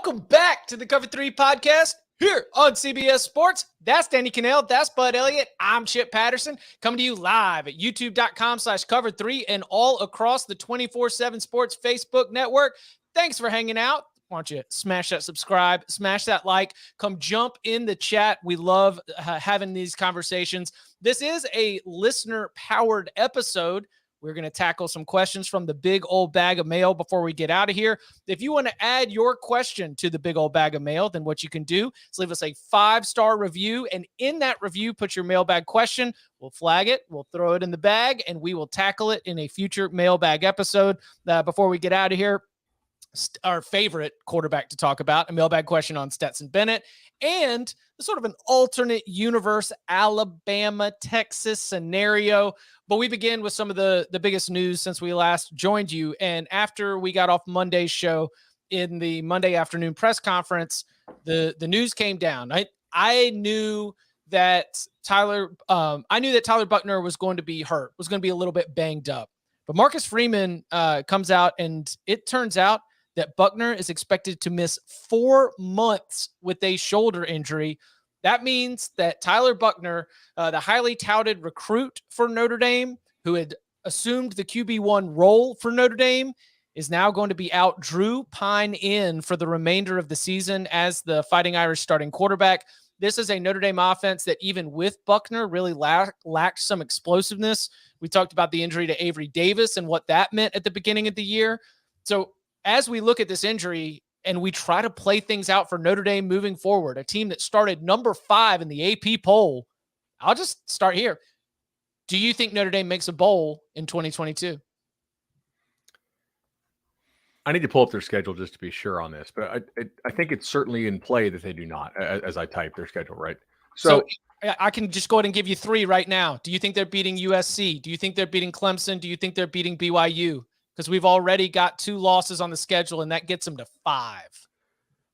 Welcome back to the Cover 3 podcast here on CBS Sports. That's Danny Cannell. That's Bud Elliott. I'm Chip Patterson coming to you live at youtube.com/cover3 and all across the 24/7 Sports Facebook network. Thanks for hanging out. Why don't you smash that subscribe, smash that like, come jump in the chat. We love having these conversations. This is a listener-powered episode. We're going to tackle some questions from the big old bag of mail before we get out of here. If you want to add your question to the big old bag of mail, then what you can do is leave us a 5-star review. And in that review, put your mailbag question. We'll flag it. We'll throw it in the bag, and we will tackle it in a future mailbag episode. Before we get out of here, our favorite quarterback to talk about, a mailbag question on Stetson Bennett, and sort of an alternate universe Alabama, Texas scenario. But we begin with some of the biggest news since we last joined you. And after we got off Monday's show in the Monday afternoon press conference, the news came down. I knew that Tyler Buchner was going to be hurt, was going to be a little bit banged up. But Marcus Freeman comes out, and it turns out that Buchner is expected to miss 4 months with a shoulder injury. That means that Tyler Buchner, the highly touted recruit for Notre Dame, who had assumed the QB1 role for Notre Dame, is now going to be out. Drew Pine in for the remainder of the season as the Fighting Irish starting quarterback. This is a Notre Dame offense that even with Buchner really lacked some explosiveness. We talked about the injury to Avery Davis and what that meant at the beginning of the year. So as we look at this injury and we try to play things out for Notre Dame moving forward, a team that started number 5 in the AP poll, I'll just start here. Do you think Notre Dame makes a bowl in 2022? I need to pull up their schedule just to be sure on this, but I think it's certainly in play that they do not, as I type their schedule, right? So I can just go ahead and give you 3 right now. Do you think they're beating USC? Do you think they're beating Clemson? Do you think they're beating BYU? Because we've already got 2 losses on the schedule, and that gets them to 5.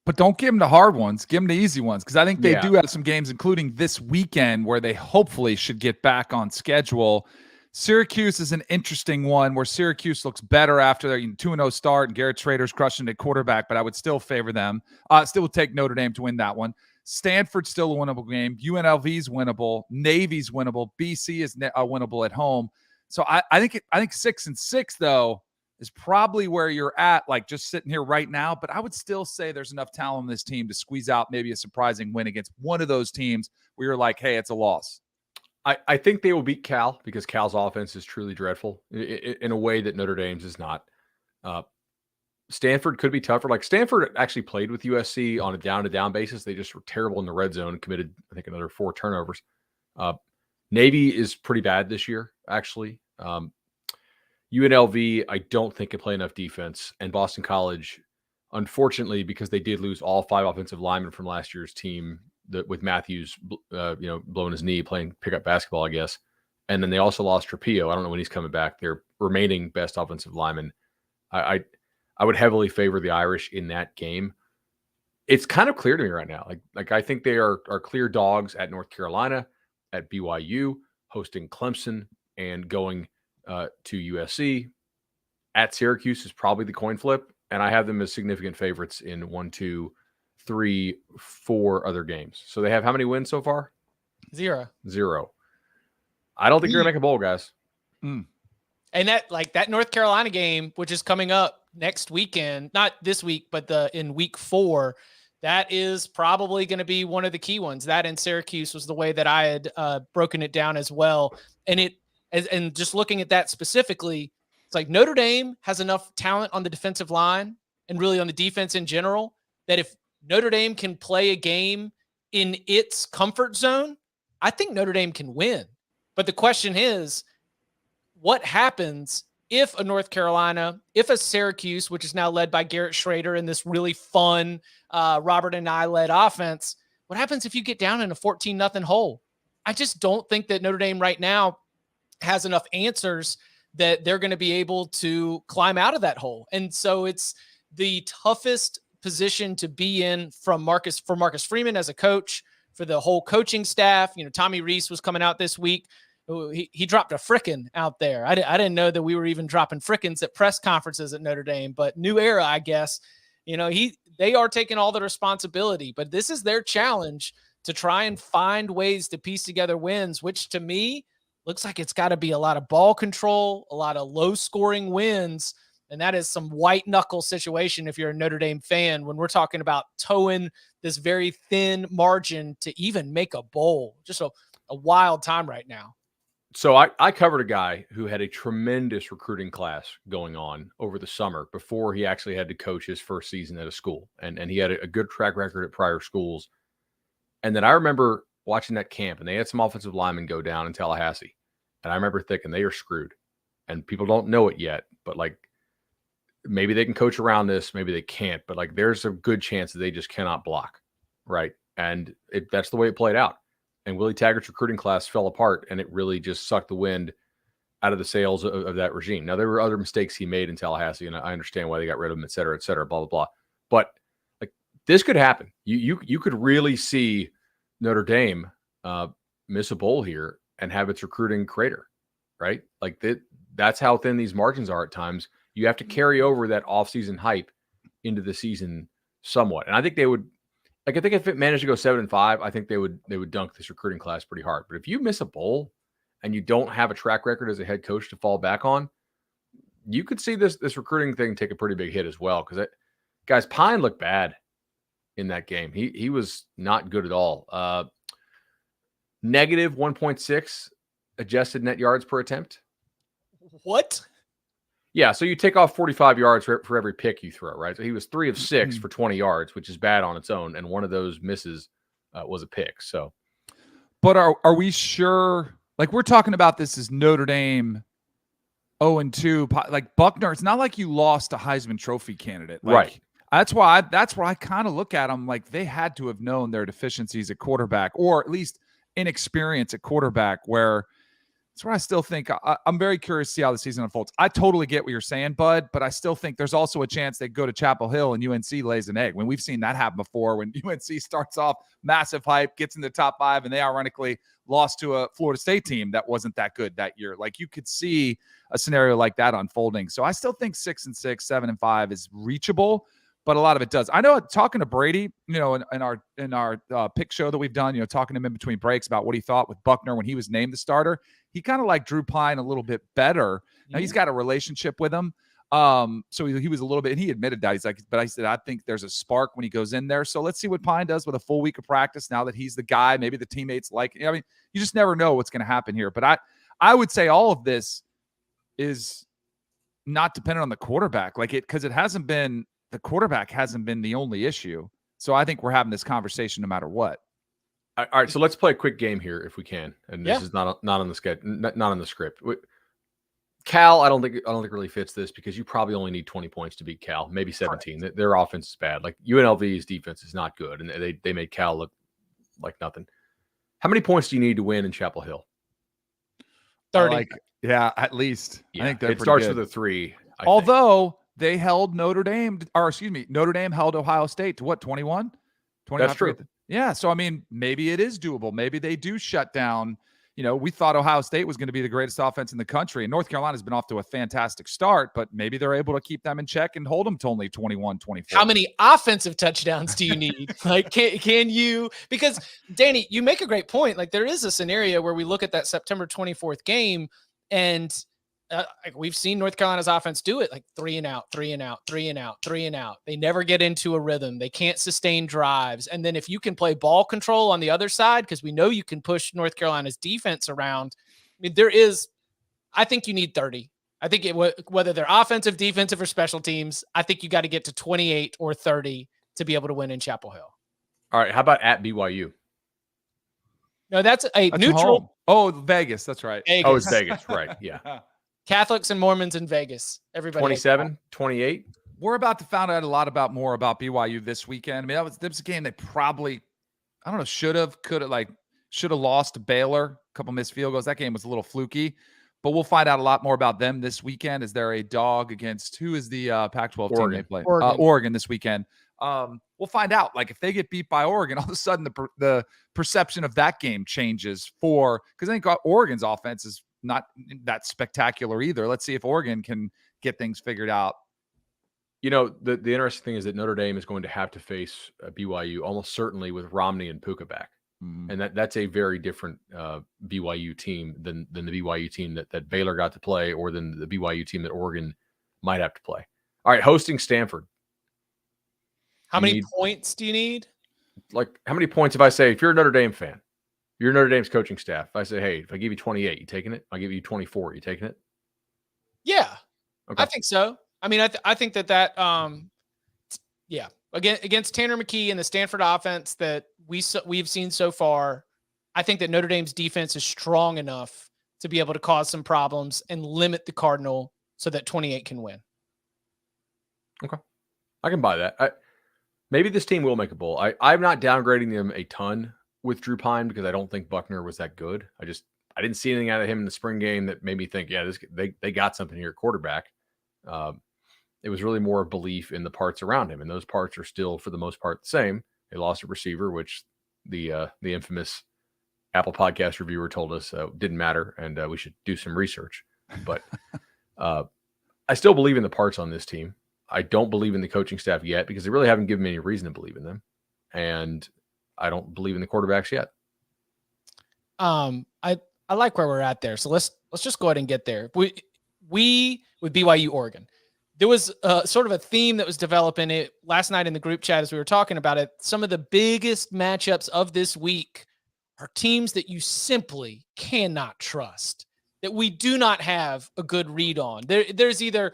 But don't give them the hard ones. Give them the easy ones, because I think they do have some games, including this weekend, where they hopefully should get back on schedule. Syracuse is an interesting one, where Syracuse looks better after their 2-0 start, and Garrett Schrader's crushing at quarterback, but I would still favor them. Still would take Notre Dame to win that one. Stanford's still a winnable game. UNLV's winnable. Navy's winnable. BC is winnable at home. So I think 6-6, though, is probably where you're at, like just sitting here right now. But I would still say there's enough talent in this team to squeeze out maybe a surprising win against one of those teams where you're like, hey, it's a loss. I think they will beat Cal, because Cal's offense is truly dreadful in a way that Notre Dame's is not. Stanford could be tougher. Like, Stanford actually played with USC on a down-to-down basis. They just were terrible in the red zone, committed, I think, another 4 turnovers. Navy is pretty bad this year, actually. UNLV, I don't think can play enough defense. And Boston College, unfortunately, because they did lose all 5 offensive linemen from last year's team, with Matthews, blowing his knee, playing pickup basketball, I guess. And then they also lost Trapillo. I don't know when he's coming back. Their remaining best offensive lineman. I would heavily favor the Irish in that game. It's kind of clear to me right now. Like I think they are clear dogs at North Carolina, at BYU, hosting Clemson, and going to USC. At Syracuse is probably the coin flip, and I have them as significant favorites in 1, 2, 3, 4 other games. So they have how many wins so far? 0. I don't think you're gonna make a bowl, guys. And that North Carolina game, which is coming up next weekend, not this week, but in week 4, that is probably going to be one of the key ones. That and Syracuse was the way that I had broken it down as well. And just looking at that specifically, it's like Notre Dame has enough talent on the defensive line and really on the defense in general that if Notre Dame can play a game in its comfort zone, I think Notre Dame can win. But the question is, what happens if a North Carolina, if a Syracuse, which is now led by Garrett Schrader in this really fun Robert and I led offense, what happens if you get down in a 14-0 hole? I just don't think that Notre Dame right now has enough answers that they're going to be able to climb out of that hole. And so it's the toughest position to be in for Marcus Freeman as a coach, for the whole coaching staff. Tommy Rees was coming out this week. He dropped a frickin' out there. I didn't know that we were even dropping frickins at press conferences at Notre Dame, but new era, I guess. They are taking all the responsibility, but this is their challenge to try and find ways to piece together wins, which to me looks like it's got to be a lot of ball control, a lot of low scoring wins. And that is some white knuckle situation if you're a Notre Dame fan, when we're talking about towing this very thin margin to even make a bowl. Just a wild time right now. So I covered a guy who had a tremendous recruiting class going on over the summer before he actually had to coach his first season at a school. And he had a good track record at prior schools. And then I remember watching that camp, and they had some offensive linemen go down in Tallahassee. And I remember thinking they are screwed. And people don't know it yet, but like, maybe they can coach around this, maybe they can't, but like there's a good chance that they just cannot block, right? And that's the way it played out. And Willie Taggart's recruiting class fell apart, and it really just sucked the wind out of the sails of that regime. Now, there were other mistakes he made in Tallahassee, and I understand why they got rid of him, et cetera, blah, blah, blah. But like this could happen. You could really see Notre Dame miss a bowl here and have its recruiting crater, right? Like that's how thin these margins are at times. You have to carry over that offseason hype into the season somewhat. And I think they would, like, I think if it managed to go 7-5, I think they would dunk this recruiting class pretty hard. But if you miss a bowl and you don't have a track record as a head coach to fall back on, you could see this recruiting thing take a pretty big hit as well. Because guys, Pine looked bad in that game. He was not good at all. Negative 1.6 adjusted net yards per attempt. What? Yeah, so you take off 45 yards for every pick you throw, right? So he was 3 of 6 for 20 yards, which is bad on its own, and one of those misses was a pick. So, but are we sure? Like, we're talking about this as Notre Dame 0-2, like Buchner. It's not like you lost a Heisman Trophy candidate, like, right? That's why I kind of look at them like they had to have known their deficiencies at quarterback, or at least inexperience at quarterback, where. That's where I still think I'm very curious to see how the season unfolds. I totally get what you're saying, Bud, but I still think there's also a chance they go to Chapel Hill and UNC lays an egg. When we've seen that happen before, when UNC starts off massive hype, gets in the top 5, and they ironically lost to a Florida State team that wasn't that good that year. Like, you could see a scenario like that unfolding. So I still think 6-6, 7-5 is reachable, but a lot of it does. I know, talking to Brady, in our pick show that we've done, talking to him in between breaks about what he thought with Buchner when he was named the starter. He kind of like Drew Pine a little bit better. Now he's got a relationship with him. So he was a little bit, and he admitted that. He's like, but I said, I think there's a spark when he goes in there. So let's see what Pine does with a full week of practice now that he's the guy. Maybe the teammates like, I mean, you just never know what's going to happen here. But I would say all of this is not dependent on the quarterback, because the quarterback hasn't been the only issue. So I think we're having this conversation no matter what. All right, so let's play a quick game here if we can. And this is not on the sketch, not on the script. Cal, I don't think really fits this, because you probably only need 20 points to beat Cal, maybe 17. Right. Their offense is bad. Like, UNLV's defense is not good, and they made Cal look like nothing. How many points do you need to win in Chapel Hill? 30. Yeah, at least. Yeah, I think it starts good. with a 3. Although they held Notre Dame held Ohio State to what, 21? That's true. Yeah, so I mean, maybe it is doable. Maybe they do shut down. We thought Ohio State was going to be the greatest offense in the country, and North Carolina's been off to a fantastic start, but maybe they're able to keep them in check and hold them to only 21-24. How many offensive touchdowns do you need? Like, can you? Because, Danny, you make a great point. Like, there is a scenario where we look at that September 24th game, and we've seen North Carolina's offense do it, like 3 and out, 3 and out, 3 and out, 3 and out. They never get into a rhythm. They can't sustain drives. And then if you can play ball control on the other side, because we know you can push North Carolina's defense around, I mean, I think you need 30. I think whether they're offensive, defensive, or special teams, I think you got to get to 28 or 30 to be able to win in Chapel Hill. All right, how about at BYU? No, that's neutral. Home. Oh, Vegas. That's right. Vegas. Oh, it's Vegas. Right. Yeah. Catholics and Mormons in Vegas. Everybody. 27, 28. We're about to find out a lot more about BYU this weekend. I mean, that was a game they probably, I don't know, could have lost to Baylor. A couple missed field goals. That game was a little fluky, but we'll find out a lot more about them this weekend. Is there a dog against who is the Pac-12 team they play? Oregon this weekend. We'll find out. Like, if they get beat by Oregon, all of a sudden the perception of that game changes because I think Oregon's offense is not that spectacular either. Let's see if Oregon can get things figured out. The interesting thing is that Notre Dame is going to have to face BYU almost certainly with Romney and Puka back. Mhm. And that's a very different BYU team than the BYU team that Baylor got to play, or than the BYU team that Oregon might have to play. All right, hosting Stanford. How many points do you need? Like, how many points if I say, if you're a Notre Dame fan, you're Notre Dame's coaching staff, if I say, hey, if I give you 28, you taking it? I give you 24, you taking it? Yeah, okay. I think so. I mean, I think that yeah, against Tanner McKee and the Stanford offense that we've seen so far, I think that Notre Dame's defense is strong enough to be able to cause some problems and limit the Cardinal so that 28 can win. Okay, I can buy that. Maybe this team will make a bowl. I'm not downgrading them a ton with Drew Pine because I don't think Buchner was that good. I didn't see anything out of him in the spring game that made me think, yeah, they got something here at quarterback. It was really more belief in the parts around him, and those parts are still, for the most part, the same. They lost a receiver, which the infamous Apple Podcast reviewer told us didn't matter, and we should do some research. But I still believe in the parts on this team. I don't believe in the coaching staff yet because they really haven't given me any reason to believe in them, and I don't believe in the quarterbacks yet. I like where we're at there, so let's just go ahead and get there. We with BYU-Oregon. There was sort of a theme that was developing it last night in the group chat as we were talking about it. Some of the biggest matchups of this week are teams that you simply cannot trust, that we do not have a good read on. There's either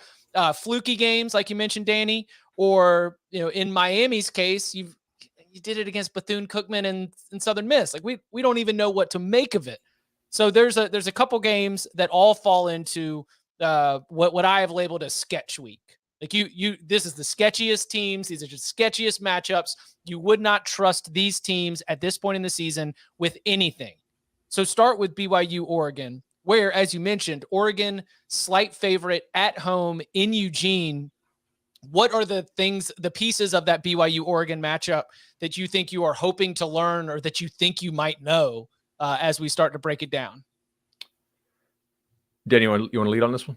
fluky games, like you mentioned, Danny, or in Miami's case, you did it against Bethune-Cookman and Southern Miss. Like we don't even know what to make of it. So there's a couple games that all fall into what I have labeled as sketch week. Like this is the sketchiest teams. These are just sketchiest matchups. You would not trust these teams at this point in the season with anything. So start with BYU-Oregon, where, as you mentioned, Oregon slight favorite at home in Eugene. What are the pieces of that BYU-Oregon matchup that you think you are hoping to learn, or that you think you might know as we start to break it down? Danny, you want to lead on this one?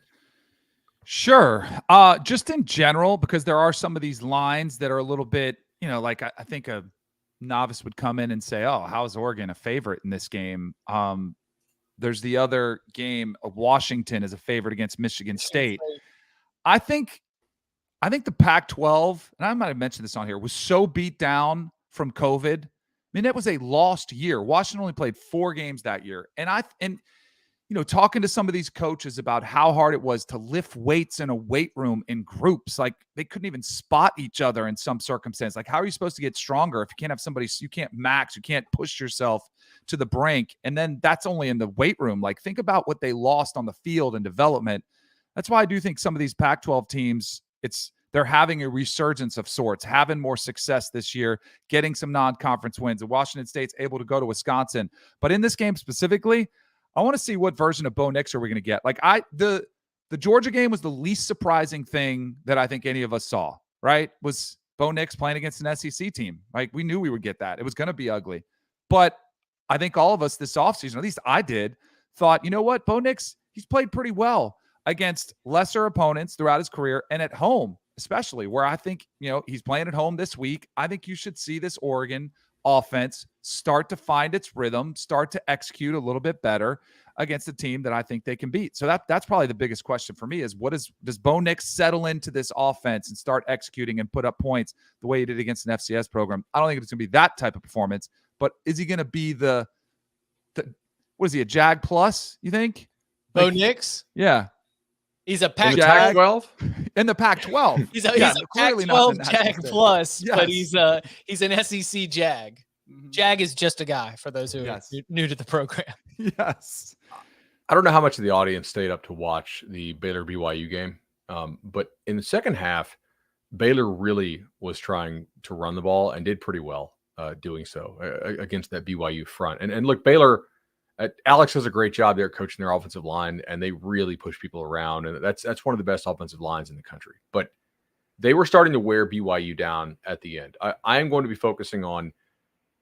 Sure. Just in general, because there are some of these lines that are a little bit, like I think a novice would come in and say, oh, how is Oregon a favorite in this game? There's the other game of Washington as a favorite against Michigan State. I think the Pac-12, and I might have mentioned this on here, was so beat down from COVID. I mean, it was a lost year. Washington only played 4 games that year. And talking to some of these coaches about how hard it was to lift weights in a weight room in groups, like they couldn't even spot each other in some circumstance. Like, how are you supposed to get stronger if you can't have somebody, you can't max, you can't push yourself to the brink? And then that's only in the weight room. Like, think about what they lost on the field and development. That's why I do think some of these Pac-12 teams, they're having a resurgence of sorts, having more success this year, getting some non-conference wins. And Washington State's able to go to Wisconsin. But in this game specifically, I want to see what version of Bo Nix are we going to get. Like the Georgia game was the least surprising thing that I think any of us saw, right? Was Bo Nix playing against an SEC team. Like, we knew we would get that. It was going to be ugly. But I think all of us this offseason, at least I did, thought, you know what? Bo Nix, he's played pretty well against lesser opponents throughout his career, and at home, especially, where I think, he's playing at home this week. I think you should see this Oregon offense start to find its rhythm, start to execute a little bit better against a team that I think they can beat. So that's probably the biggest question for me is does Bo Nix settle into this offense and start executing and put up points the way he did against an FCS program? I don't think it's going to be that type of performance, but is he going to be the what is he, a Jag plus, you think? Bo Nix? Yeah. He's a Pac-12? In the Pac-12. He's a Pac-12 Jag plus, yes. But he's an SEC Jag. Mm-hmm. Jag is just a guy, for those who are new to the program. Yes. I don't know how much of the audience stayed up to watch the Baylor-BYU game, but in the second half, Baylor really was trying to run the ball and did pretty well doing so against that BYU front. And look, Baylor, Alex does a great job there coaching their offensive line, and they really push people around. And that's one of the best offensive lines in the country. But they were starting to wear BYU down at the end. I am going to be focusing on,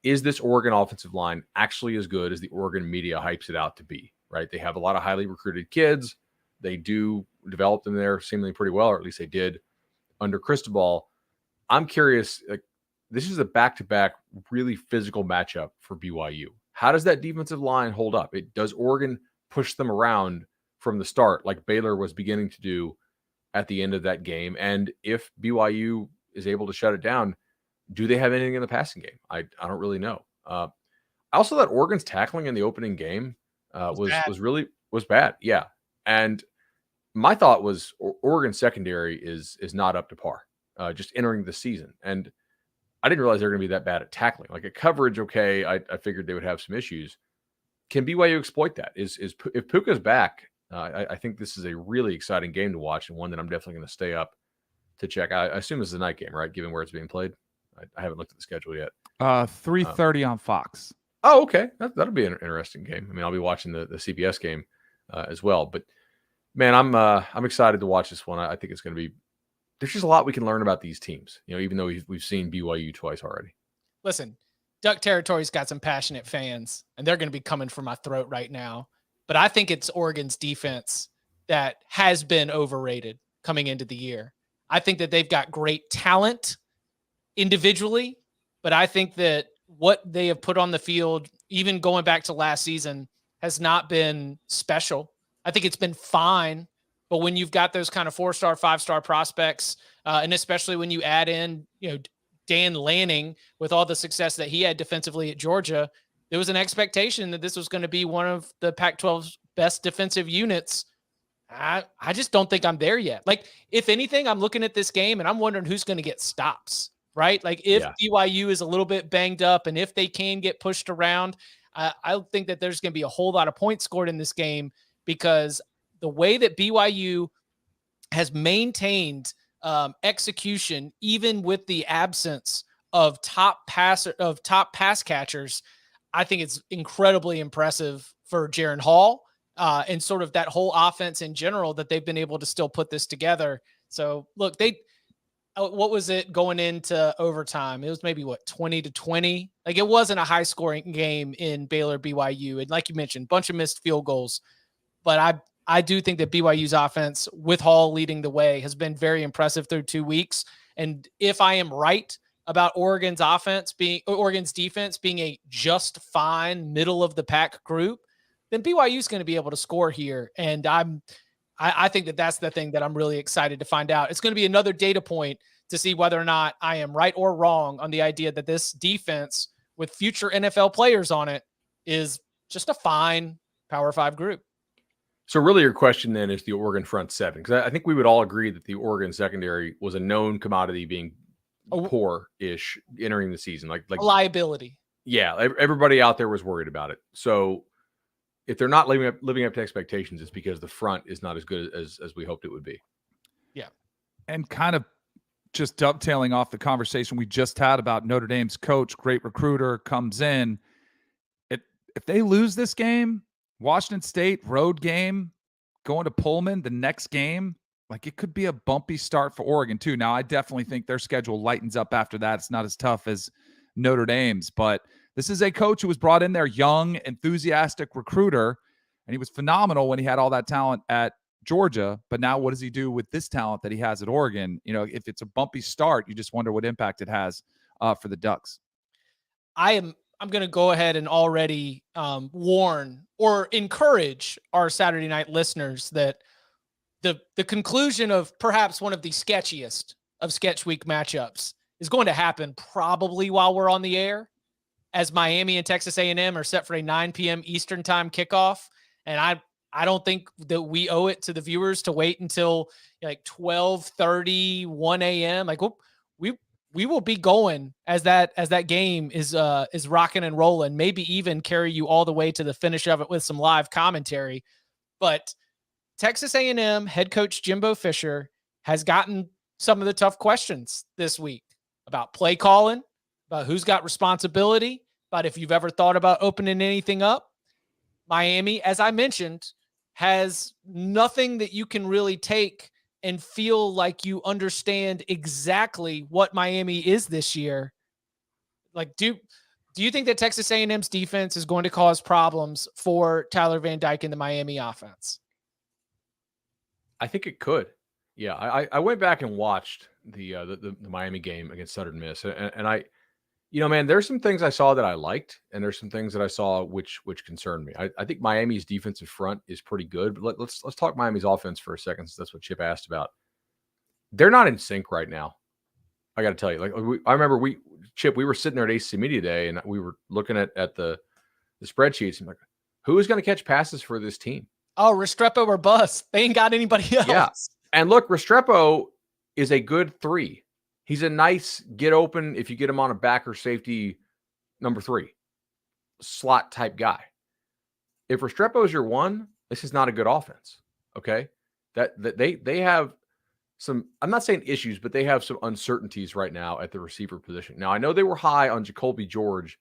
is this Oregon offensive line actually as good as the Oregon media hypes it out to be, right? They have a lot of highly recruited kids. They do develop them there seemingly pretty well, or at least they did under Cristobal. I'm curious, like, this is a back-to-back really physical matchup for BYU. How does that defensive line hold up? Does Oregon push them around from the start like Baylor was beginning to do at the end of that game? And if BYU is able to shut it down, do they have anything in the passing game? I don't really know. I also thought Oregon's tackling in the opening game was bad. Yeah. And my thought was Oregon secondary is not up to par, just entering the season. And I didn't realize they were going to be that bad at tackling. Like at coverage, okay, I figured they would have some issues. Can BYU exploit that? If Puka's back, I think this is a really exciting game to watch and one that I'm definitely going to stay up to check. I assume this is a night game, right? Given where it's being played. I haven't looked at the schedule yet. 3:30 on Fox. Oh, okay. That'll be an interesting game. I mean, I'll be watching the CBS game as well. But man, I'm excited to watch this one. I think it's going to be. There's just a lot we can learn about these teams. You know, even though we've seen BYU twice already. Listen, Duck Territory's got some passionate fans, and they're going to be coming for my throat right now. But I think it's Oregon's defense that has been overrated coming into the year. I think that they've got great talent individually, but I think that what they have put on the field, even going back to last season, has not been special. I think it's been fine, but when you've got those kind of 4-star, 5-star prospects, and especially when you add in, Dan Lanning with all the success that he had defensively at Georgia, there was an expectation that this was going to be one of the Pac-12's best defensive units. I just don't think I'm there yet. Like, if anything, I'm looking at this game and I'm wondering who's going to get stops, right? Like if BYU is a little bit banged up and if they can get pushed around, I think that there's going to be a whole lot of points scored in this game, because the way that BYU has maintained execution, even with the absence of top pass catchers, I think it's incredibly impressive for Jaron Hall and sort of that whole offense in general, that they've been able to still put this together. So look, what was it going into overtime? It was maybe 20-20. Like, it wasn't a high scoring game in Baylor BYU. And like you mentioned, bunch of missed field goals, but I do think that BYU's offense, with Hall leading the way, has been very impressive through 2 weeks. And if I am right about Oregon's defense being a just fine middle of the pack group, then BYU is going to be able to score here. And I think that that's the thing that I'm really excited to find out. It's going to be another data point to see whether or not I am right or wrong on the idea that this defense with future NFL players on it is just a fine Power 5 group. So really your question then is the Oregon front seven, because I think we would all agree that the Oregon secondary was a known commodity, being poor-ish entering the season. Like a liability. Yeah, everybody out there was worried about it. So if they're not living up to expectations, it's because the front is not as good as we hoped it would be. Yeah. And kind of just dovetailing off the conversation we just had about Notre Dame's coach, great recruiter, comes in. If they lose this game, Washington State road game, going to Pullman the next game, like, it could be a bumpy start for Oregon too. Now, I definitely think their schedule lightens up after that. It's not as tough as Notre Dame's, but this is a coach who was brought in there, young, enthusiastic recruiter, and he was phenomenal when he had all that talent at Georgia. But now what does he do with this talent that he has at Oregon? If it's a bumpy start, you just wonder what impact it has for the Ducks. I'm going to go ahead and already warn or encourage our Saturday night listeners that the conclusion of perhaps one of the sketchiest of sketch week matchups is going to happen probably while we're on the air, as Miami and Texas A&M are set for a 9 p.m. Eastern time kickoff. And I don't think that we owe it to the viewers to wait until like 12:30, 1 a.m. Like, we will be going as that game is rocking and rolling, maybe even carry you all the way to the finish of it with some live commentary. But Texas A&M head coach Jimbo Fisher has gotten some of the tough questions this week about play calling, about who's got responsibility, about if you've ever thought about opening anything up. Miami, as I mentioned, has nothing that you can really take and feel like you understand exactly what Miami is this year. Like, do you think that Texas A&M's defense is going to cause problems for Tyler Van Dyke and the Miami offense? I think it could. Yeah, I went back and watched the Miami game against Southern Miss, and I, man, there's some things I saw that I liked, and there's some things that I saw which concerned me. I think Miami's defensive front is pretty good, but let's talk Miami's offense for a second, since that's what Chip asked about. They're not in sync right now. I got to tell you, I remember we were sitting there at ACC Media Day, and we were looking at the spreadsheets, and like, who is going to catch passes for this team? Oh, Restrepo or bust. They ain't got anybody else. Yeah. And look, Restrepo is a good 3. He's a nice get open if you get him on a backer safety number 3 slot type guy. If Restrepo is your 1, this is not a good offense. Okay. That they have some, I'm not saying issues, but they have some uncertainties right now at the receiver position. Now, I know they were high on Jacoby George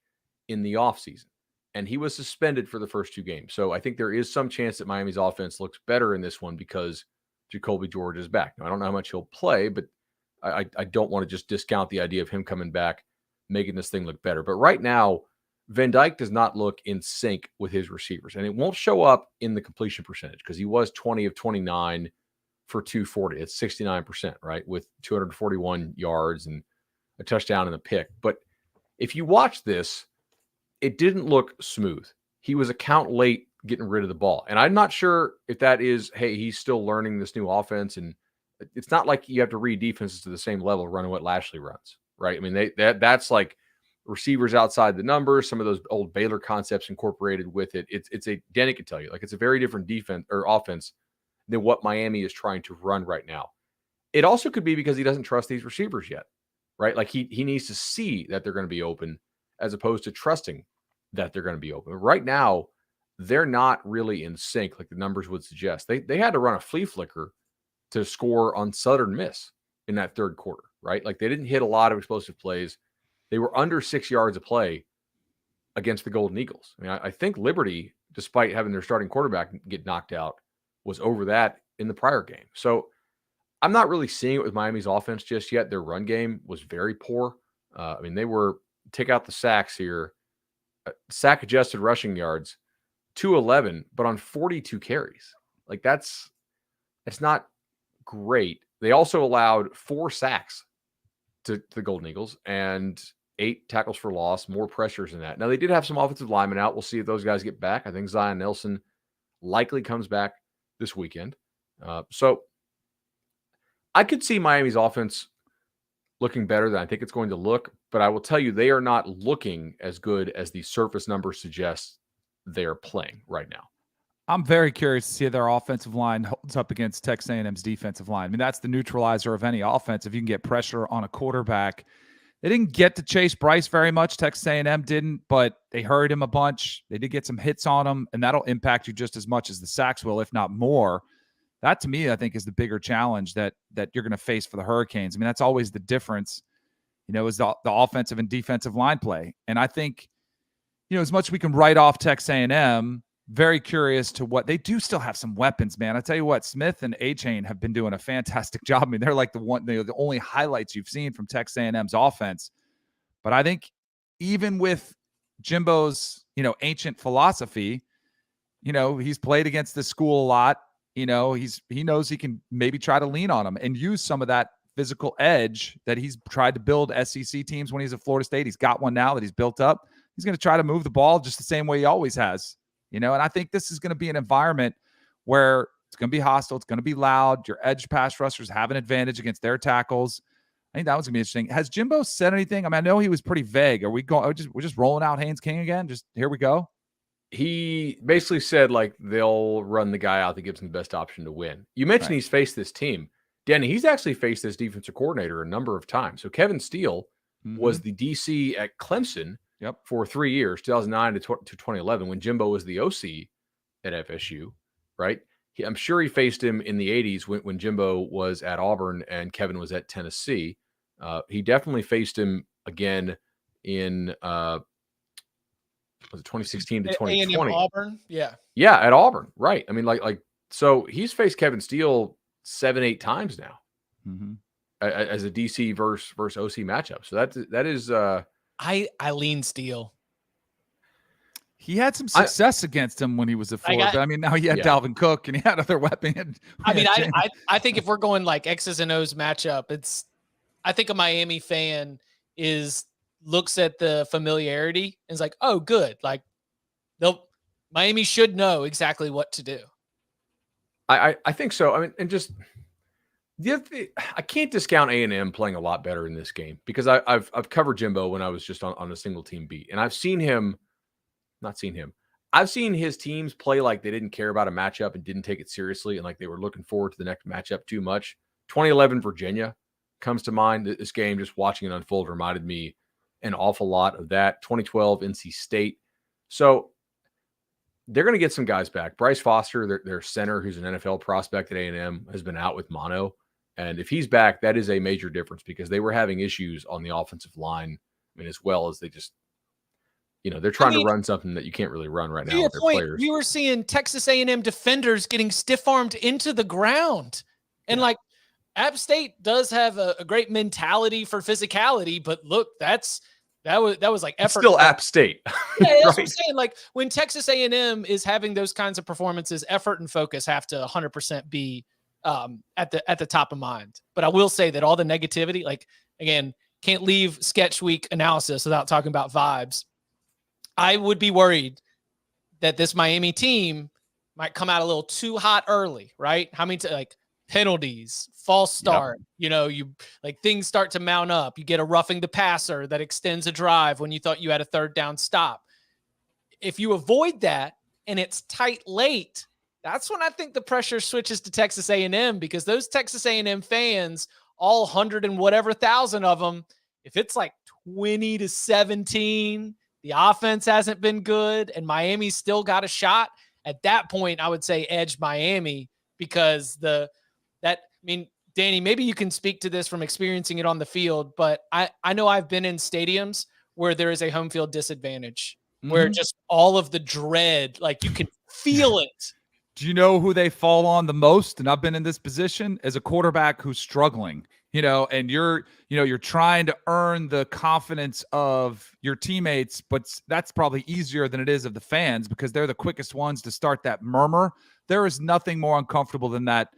in the offseason, and he was suspended for the first 2 games. So I think there is some chance that Miami's offense looks better in this one because Jacoby George is back. Now, I don't know how much he'll play, but I don't want to just discount the idea of him coming back, making this thing look better. But right now, Van Dyke does not look in sync with his receivers, and it won't show up in the completion percentage because he was 20 of 29 for 240. It's 69%, right? With 241 yards and a touchdown and a pick. But if you watch this, it didn't look smooth. He was a count late getting rid of the ball. And I'm not sure if that is, hey, he's still learning this new offense. And it's not like you have to read defenses to the same level running what Lashley runs, right? I mean, that's like receivers outside the numbers, some of those old Baylor concepts incorporated with it. Danny can tell you, like, it's a very different defense or offense than what Miami is trying to run right now. It also could be because he doesn't trust these receivers yet, right? Like he needs to see that they're going to be open as opposed to trusting that they're going to be open. Right now, they're not really in sync like the numbers would suggest. They had to run a flea flicker to score on Southern Miss in that third quarter, right? Like they didn't hit a lot of explosive plays. They were under 6 yards of play against the Golden Eagles. I mean, I think Liberty, despite having their starting quarterback get knocked out, was over that in the prior game. So I'm not really seeing it with Miami's offense just yet. Their run game was very poor. I mean, they were, take out the sacks here, sack adjusted rushing yards, 211, but on 42 carries. Like it's not great. They also allowed 4 sacks to the Golden Eagles and 8 tackles for loss, more pressures than that. Now, they did have some offensive linemen out. We'll see if those guys get back. I think Zion Nelson likely comes back this weekend. So I could see Miami's offense looking better than I think it's going to look, but I will tell you, they are not looking as good as the surface numbers suggest they're playing right now. I'm very curious to see if their offensive line holds up against Texas A&M's defensive line. I mean, that's the neutralizer of any offense. If you can get pressure on a quarterback, they didn't get to chase Bryce very much. Texas A&M didn't, but they hurried him a bunch. They did get some hits on him, and that'll impact you just as much as the sacks will, if not more. That, to me, I think is the bigger challenge that you're going to face for the Hurricanes. I mean, that's always the difference, is the offensive and defensive line play. And I think, as much as we can write off Texas A&M, very curious to what they do. Still have some weapons, man. I tell you what, Smith and A-Chain have been doing a fantastic job. I mean, they're like the only highlights you've seen from Texas A&M's offense. But I think even with Jimbo's, ancient philosophy, he's played against this school a lot. He knows he can maybe try to lean on them and use some of that physical edge that he's tried to build SEC teams when he's at Florida State. He's got one now that he's built up. He's going to try to move the ball just the same way he always has. And I think this is going to be an environment where it's going to be hostile. It's going to be loud. Your edge pass rushers have an advantage against their tackles. I think that was going to be interesting. Has Jimbo said anything? I mean, I know he was pretty vague. Are we going? We're just rolling out Haynes King again? Just here we go. He basically said, like, they'll run the guy out that gives them the best option to win. You mentioned He's faced this team. Danny, he's actually faced this defensive coordinator a number of times. So Kevin Steele was the DC at Clemson for 3 years, 2009 to 2011, when Jimbo was the OC at FSU, right? I'm sure he faced him in the 80s when Jimbo was at Auburn and Kevin was at Tennessee. He definitely faced him again in was it 2016 to 2020? A&M Auburn, yeah, at Auburn, right? I mean, like, so he's faced Kevin Steele 7-8 times now as a DC versus OC matchup. So that is. I lean Steele. He had some success against him when he was at Florida. But I mean, now he had Dalvin Cook and he had other weapons. I think if we're going like X's and O's matchup, I think a Miami fan looks at the familiarity and is like, oh, good. Like Miami should know exactly what to do. I think so. I mean, and just the other thing, I can't discount A&M playing a lot better in this game because I've covered Jimbo when I was just on a single team beat, and I've seen his teams play like they didn't care about a matchup and didn't take it seriously, and like they were looking forward to the next matchup too much. 2011 Virginia comes to mind. This game, just watching it unfold, reminded me an awful lot of that. 2012 NC State. So they're going to get some guys back. Bryce Foster, their center, who's an NFL prospect at A&M, has been out with mono. And if he's back, that is a major difference because they were having issues on the offensive line. I mean, as well as they just, they're trying to run something that you can't really run right now with their players. We were seeing Texas A&M defenders getting stiff-armed into the ground. And App State does have a great mentality for physicality, but look, that was like effort. It's still App State. Yeah, that's what I'm saying. Like when Texas A&M is having those kinds of performances, effort and focus have to 100% be at the top of mind. But I will say that all the negativity, like again, can't leave sketch week analysis without talking about vibes. I would be worried that this Miami team might come out a little too hot early, right? How many penalties, false start, things start to mount up. You get a roughing the passer that extends a drive when you thought you had a third down stop. If you avoid that and it's tight late, that's when I think the pressure switches to Texas A&M because those Texas A&M fans, all 100 and whatever thousand of them, if it's like 20-17, the offense hasn't been good and Miami's still got a shot, at that point I would say edge Miami because Danny, maybe you can speak to this from experiencing it on the field, but I know I've been in stadiums where there is a home field disadvantage, where just all of the dread, like you can feel it. Do you know who they fall on the most? And I've been in this position as a quarterback who's struggling, and you're trying to earn the confidence of your teammates, but that's probably easier than it is of the fans because they're the quickest ones to start that murmur. There is nothing more uncomfortable than that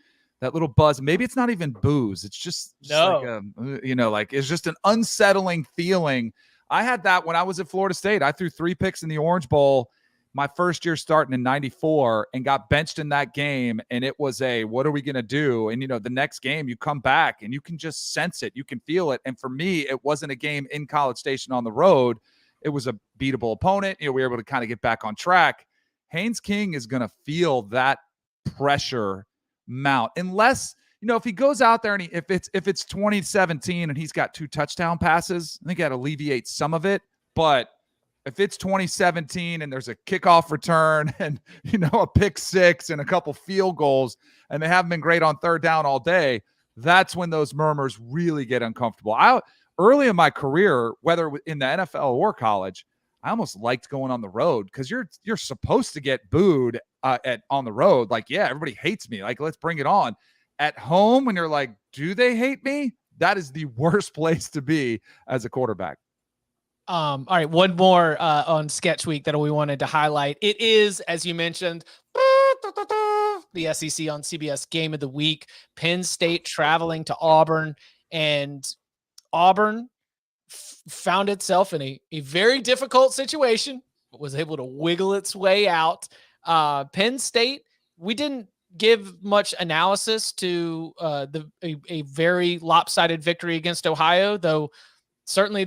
little buzz. Maybe it's not even booze. It's just it's just an unsettling feeling. I had that when I was at Florida State. I threw 3 picks in the Orange Bowl my first year starting in 94 and got benched in that game. And it was what are we going to do? And, the next game you come back and you can just sense it. You can feel it. And for me, it wasn't a game in College Station on the road. It was a beatable opponent. We were able to kind of get back on track. Haynes King is going to feel that pressure mount unless if he goes out there and if it's 2017 and he's got 2 touchdown passes, I think that alleviates some of it. But if it's 2017 and there's a kickoff return and a pick 6 and a couple field goals and they haven't been great on third down all day, that's when those murmurs really get uncomfortable. Early in my career, whether in the NFL or college, I almost liked going on the road because you're supposed to get booed on the road. Like, yeah, everybody hates me. Like, let's bring it on. At home, when you're like, do they hate me? That is the worst place to be as a quarterback. All right, one more on Sketch Week that we wanted to highlight. It is, as you mentioned, the SEC on CBS Game of the Week. Penn State traveling to Auburn, and Auburn found itself in a very difficult situation, but was able to wiggle its way out. Penn State, we didn't give much analysis to a very lopsided victory against Ohio, though certainly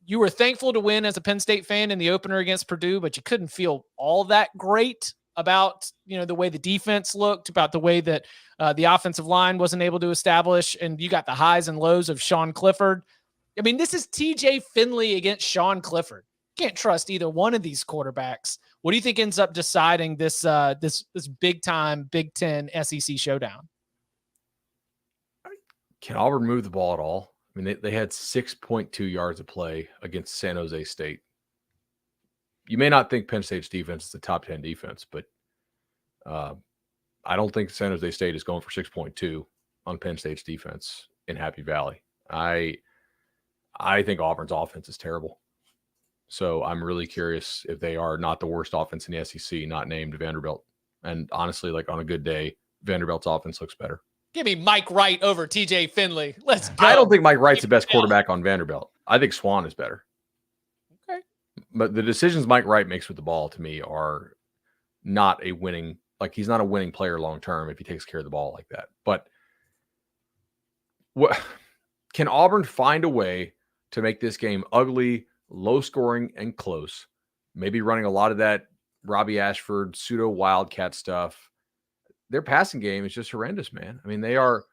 you were thankful to win as a Penn State fan in the opener against Purdue, but you couldn't feel all that great about, the way the defense looked, about the way that the offensive line wasn't able to establish. And you got the highs and lows of Sean Clifford. I mean, this is TJ Finley against Sean Clifford. Can't trust either one of these quarterbacks. What do you think ends up deciding this big time Big Ten SEC showdown? Can Auburn move the ball at all? I mean, they had 6.2 yards of play against San Jose State. You may not think Penn State's defense is the top 10 defense, but I don't think San Jose State is going for 6.2 on Penn State's defense in Happy Valley. I think Auburn's offense is terrible. So I'm really curious if they are not the worst offense in the SEC, not named Vanderbilt. And honestly, like on a good day, Vanderbilt's offense looks better. Give me Mike Wright over TJ Finley. Let's go. I don't think Mike Wright's the best quarterback on Vanderbilt. I think Swan is better. Okay. But the decisions Mike Wright makes with the ball to me are not a winning, like he's not a winning player long term if he takes care of the ball like that. But what can Auburn find a way to make this game ugly, low scoring, and close? Maybe running a lot of that Robbie Ashford pseudo Wildcat stuff. Their passing game is just horrendous, man. I mean, they are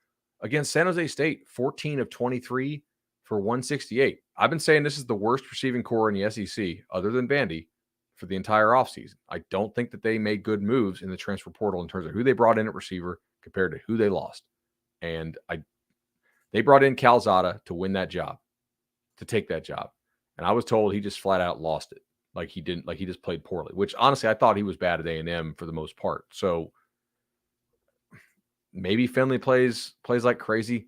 against San Jose State, 14 of 23 for 168. I've been saying this is the worst receiving core in the SEC, other than Vandy, for the entire offseason. I don't think that they made good moves in the transfer portal in terms of who they brought in at receiver compared to who they lost. And they brought in Calzada to win that job, to take that job. And I was told he just flat out lost it. Like he just played poorly, which honestly, I thought he was bad at A&M for the most part. So maybe Finley plays like crazy,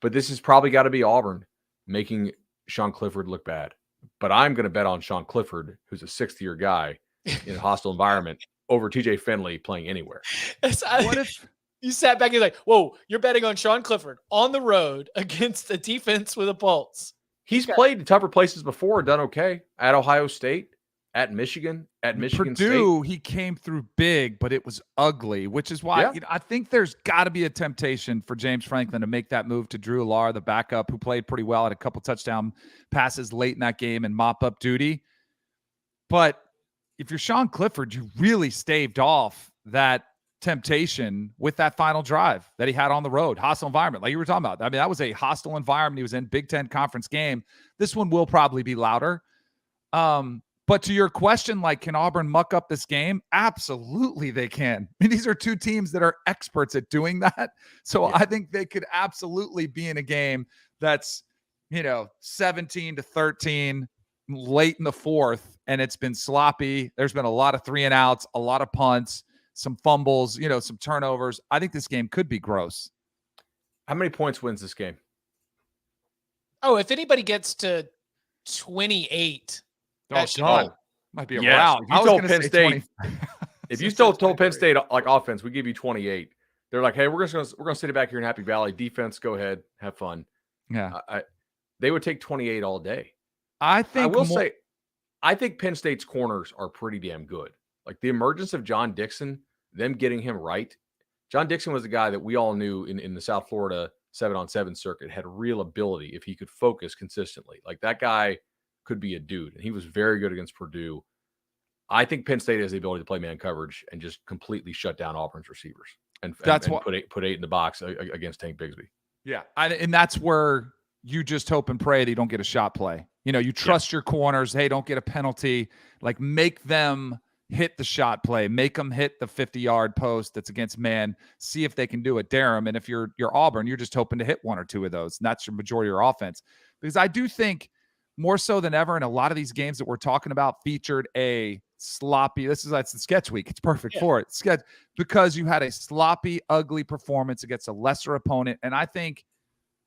but this has probably got to be Auburn making Sean Clifford look bad. But I'm going to bet on Sean Clifford, who's a 6th-year guy in a hostile environment, over TJ Finley playing anywhere. What if you sat back and you're like, whoa, you're betting on Sean Clifford on the road against a defense with a pulse? He's played in tougher places before, done okay. At Ohio State, at Michigan, at Michigan Purdue, State. he came through big, but it was ugly, which is why I think there's got to be a temptation for James Franklin to make that move to Drew Allar, the backup, who played pretty well, at a couple touchdown passes late in that game and mop-up duty. But if you're Sean Clifford, you really staved off that temptation with that final drive that he had on the road. Hostile environment, like you were talking about. I mean, that was a hostile environment. He was in Big Ten conference game. This one will probably be louder. But to your question, like, can Auburn muck up this game? Absolutely they can. I mean, these are two teams that are experts at doing that. So I think they could absolutely be in a game that's, 17-13 late in the fourth, and it's been sloppy. There's been a lot of 3-and-outs, a lot of punts, some fumbles, some turnovers. I think this game could be gross. How many points wins this game? Oh, if anybody gets to 28, might be a rout. If you told Penn State, if you still told Penn State like offense, we give you 28. They're like, hey, we're gonna sit it back here in Happy Valley. Defense, go ahead, have fun. Yeah, they would take 28 all day. I think Penn State's corners are pretty damn good. Like the emergence of John Dixon, them getting him right. John Dixon was a guy that we all knew in the South Florida 7-on-7 circuit had real ability if he could focus consistently. Like that guy could be a dude, and he was very good against Purdue. I think Penn State has the ability to play man coverage and just completely shut down Auburn's receivers and put eight in the box against Tank Bigsby. Yeah, and that's where you just hope and pray that you don't get a shot play. You trust your corners. Hey, don't get a penalty. Like, make them hit the shot play. Make them hit the 50-yard post that's against man. See if they can do it. Dare them. And if you're Auburn, you're just hoping to hit one or two of those. And that's your majority of your offense. Because I do think more so than ever in a lot of these games that we're talking about featured a sloppy, that's the sketch week. It's perfect for it. Sketch, because you had a sloppy, ugly performance against a lesser opponent. And I think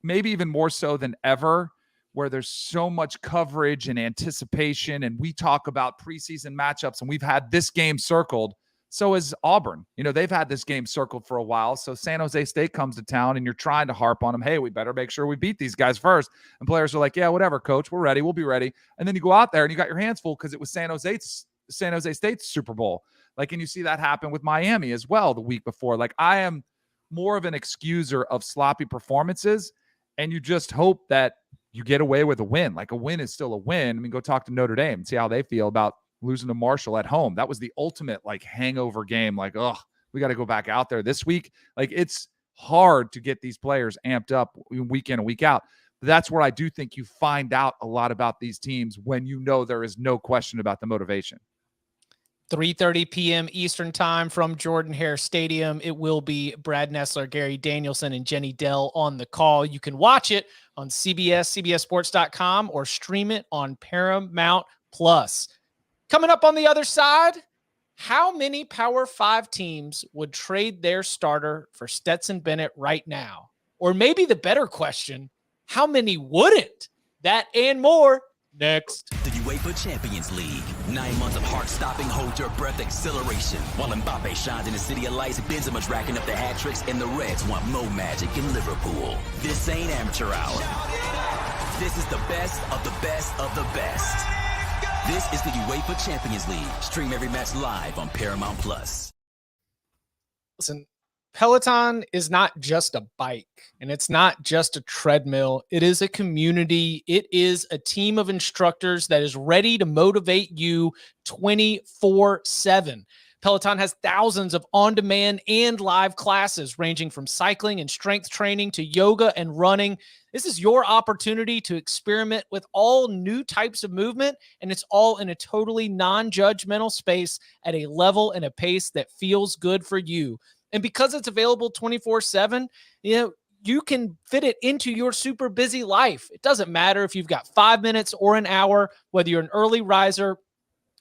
maybe even more so than ever, where there's so much coverage and anticipation, and we talk about preseason matchups, and we've had this game circled. So is Auburn. They've had this game circled for a while. So San Jose State comes to town, and you're trying to harp on them. Hey, we better make sure we beat these guys first. And players are like, yeah, whatever, coach, we're ready. We'll be ready. And then you go out there and you got your hands full because it was San Jose State's Super Bowl. Like, and you see that happen with Miami as well the week before. Like, I am more of an excuser of sloppy performances, and you just hope that you get away with a win. Like, a win is still a win. I mean, go talk to Notre Dame and see how they feel about losing to Marshall at home. That was the ultimate hangover game. Like, we got to go back out there this week. Like, it's hard to get these players amped up week in and week out. But that's where I do think you find out a lot about these teams when there is no question about the motivation. 3:30 p.m. Eastern time from Jordan-Hare Stadium. It will be Brad Nessler, Gary Danielson, and Jenny Dell on the call. You can watch it on CBS, CBSSports.com, or stream it on Paramount Plus. Coming up on the other side, how many Power 5 teams would trade their starter for Stetson Bennett right now? Or maybe the better question, how many wouldn't? That and more next. The UEFA Champions League. 9 months of heart-stopping, hold-your-breath acceleration. While Mbappe shines in the city of lights, Benzema's racking up the hat tricks, and the Reds want more magic in Liverpool. This ain't amateur hour. This is the best of the best of the best. This is the UEFA Champions League. Stream every match live on Paramount Plus. Listen, Peloton is not just a bike, and it's not just a treadmill. It is a community. It is a team of instructors that is ready to motivate you 24/7. Peloton has thousands of on-demand and live classes ranging from cycling and strength training to yoga and running. This is your opportunity to experiment with all new types of movement, and it's all in a totally non-judgmental space at a level and a pace that feels good for you. And because it's available 24/7, you can fit it into your super busy life. It doesn't matter if you've got 5 minutes or an hour, whether you're an early riser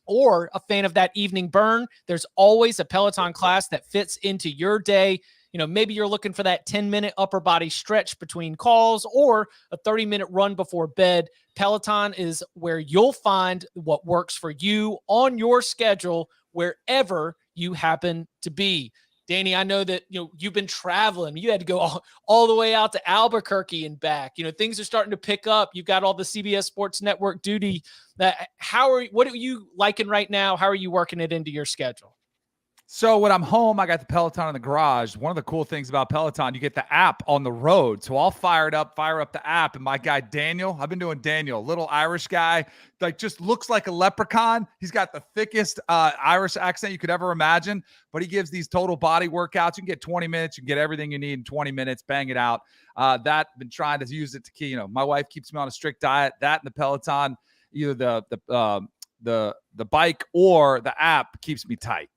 or a fan of that evening burn, there's always a Peloton class that fits into your day. Maybe you're looking for that 10-minute upper body stretch between calls or a 30-minute run before bed. Peloton is where you'll find what works for you on your schedule, wherever you happen to be. Danny, I know that you've been traveling. You had to go all the way out to Albuquerque and back. Things are starting to pick up. You've got all the CBS Sports Network duty. What are you liking right now? How are you working it into your schedule? So when I'm home, I got the Peloton in the garage. One of the cool things about Peloton, you get the app on the road. So I'll fire up the app. And my guy, Daniel, I've been doing Daniel, little Irish guy, just looks like a leprechaun. He's got the thickest Irish accent you could ever imagine, but he gives these total body workouts. You can get 20 minutes. You can get everything you need in 20 minutes, bang it out. Been trying to use it to my wife keeps me on a strict diet. That and the Peloton, either the bike or the app keeps me tight.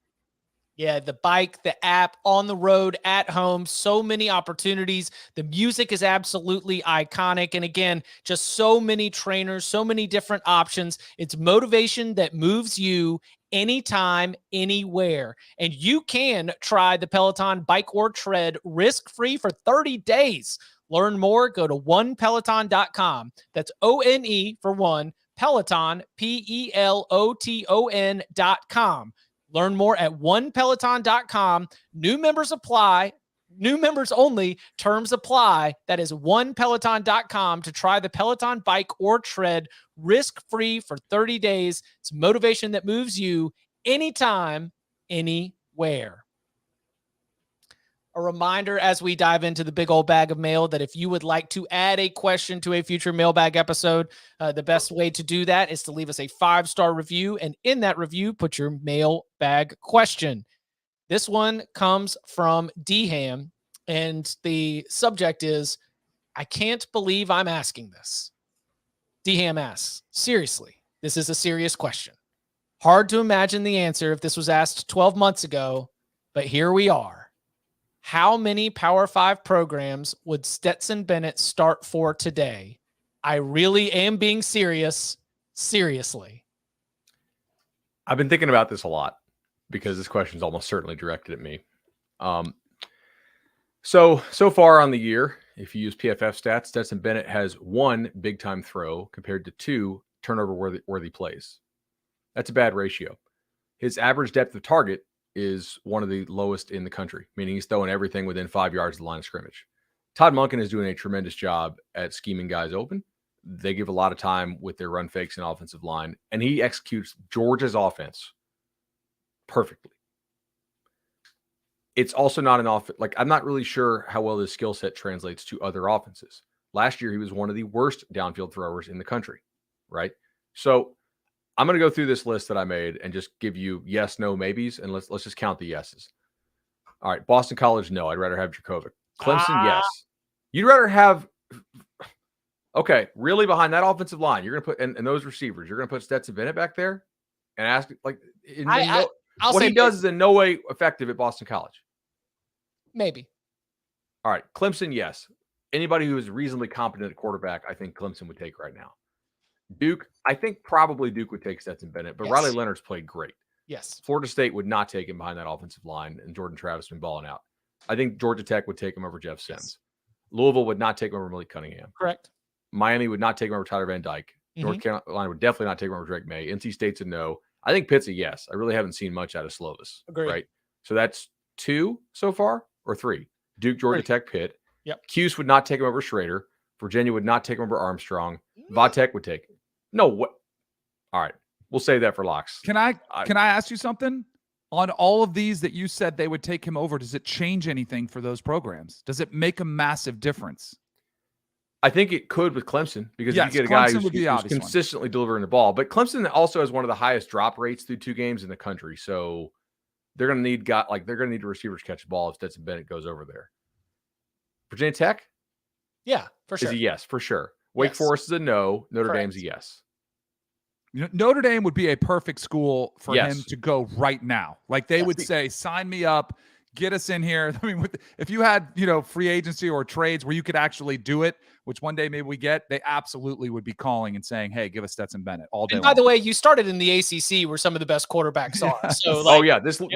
Yeah, the bike, the app, on the road, at home, so many opportunities. The music is absolutely iconic. And again, just so many trainers, so many different options. It's motivation that moves you anytime, anywhere. And you can try the Peloton bike or tread risk-free for 30 days. Learn more, go to onepeloton.com. That's O-N-E for one, Peloton, Peloton.com. Learn more at onepeloton.com. New members apply. New members only. Terms apply. That is onepeloton.com to try the Peloton bike or tread risk-free for 30 days. It's motivation that moves you anytime, anywhere. A reminder as we dive into the big old bag of mail that if you would like to add a question to a future mailbag episode, the best way to do that is to leave us a 5-star review. And in that review, put your mailbag question. This one comes from D-Ham, and the subject is, I can't believe I'm asking this. D-Ham asks, seriously, this is a serious question. Hard to imagine the answer if this was asked 12 months ago, but here we are. How many Power 5 programs would Stetson Bennett start for today? I really am being serious. Seriously. I've been thinking about this a lot because this question is almost certainly directed at me. So far on the year, if you use PFF stats, Stetson Bennett has 1 big-time throw compared to 2 turnover-worthy plays. That's a bad ratio. His average depth of target is one of the lowest in the country, meaning he's throwing everything within 5 yards of the line of scrimmage. Todd Monken is doing a tremendous job at scheming guys open. They give a lot of time with their run fakes and offensive line, and he executes Georgia's offense perfectly. It's also not an offense. I'm not really sure how well this skill set translates to other offenses. Last year, he was one of the worst downfield throwers in the country, right? So I'm going to go through this list that I made and just give you yes, no, maybes, and let's just count the yeses. All right, Boston College, no. I'd rather have Dracovic. Clemson, yes. You'd rather have okay, really behind that offensive line, you're going to put and those receivers, you're going to put Stetson Bennett back there and ask what he does is in no way effective at Boston College. Maybe. All right, Clemson, yes. Anybody who is reasonably competent at quarterback, I think Clemson would take right now. Duke, I think probably Duke would take Stetson Bennett, but yes. Riley Leonard's played great. Yes. Florida State would not take him behind that offensive line, and Jordan Travis been balling out. I think Georgia Tech would take him over Jeff Sims. Yes. Louisville would not take him over Malik Cunningham. Correct. Miami would not take him over Tyler Van Dyke. North Carolina would definitely not take him over Drake May. NC State's a no. I think Pitt's a yes. I really haven't seen much out of Slovis. Agreed. Right? So that's 2 so far or 3? Duke, Georgia 3. Tech, Pitt. Yep. Cuse would not take him over Schrader. Virginia would not take him over Armstrong. Vatek would take him. No, what? All right. We'll save that for locks. Can I ask you something? On all of these that you said they would take him over, does it change anything for those programs? Does it make a massive difference? I think it could with Clemson because yes, you get a guy who's who's consistently delivering the ball. But Clemson also has one of the highest drop rates through 2 games in the country. So they're going to need they're going to need receivers to catch the ball if Stetson Bennett goes over there. Virginia Tech? Yeah, for sure. Is a yes, for sure. Wake Forest is a no. Notre Dame's a yes. Notre Dame would be a perfect school for yes. him to go right now. Like they would say, sign me up, get us in here. I mean, if you had, free agency or trades where you could actually do it, which one day maybe we get, they absolutely would be calling and saying, hey, give us Stetson Bennett all day. And by the way, you started in the ACC where some of the best quarterbacks are. So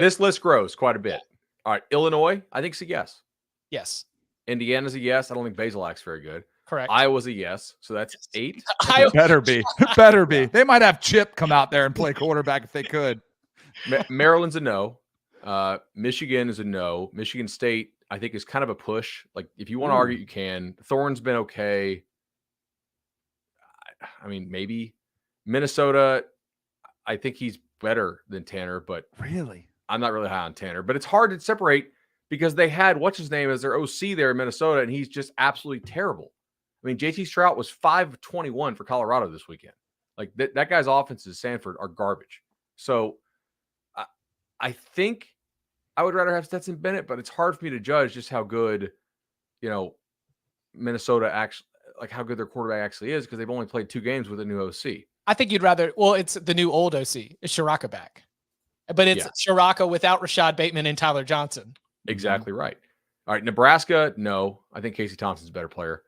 this list grows quite a bit. All right. Illinois, I think it's a yes. Yes. Indiana's a yes. I don't think Basilac's very good. Correct. Iowa's a yes. So that's 8. Better be. Better be. They might have Chip come out there and play quarterback if they could. Maryland's a no. Michigan is a no. Michigan State, I think, is kind of a push. Like, if you want to argue, you can. Thorne's been okay. I mean, maybe. Minnesota, I think he's better than Tanner, but really, I'm not really high on Tanner. But it's hard to separate because they had what's his name as their OC there in Minnesota, and he's just absolutely terrible. I mean, JT Stroud was 5-21 for Colorado this weekend. Like that guy's offenses, Sanford, are garbage. So I think I would rather have Stetson Bennett, but it's hard for me to judge just how good, Minnesota actually, like how good their quarterback actually is because they've only played 2 games with a new OC. I think you'd rather, it's the new old OC. It's Shiraka back. But it's Shiraka without Rashad Bateman and Tyler Johnson. Exactly right. All right, Nebraska, no. I think Casey Thompson's a better player.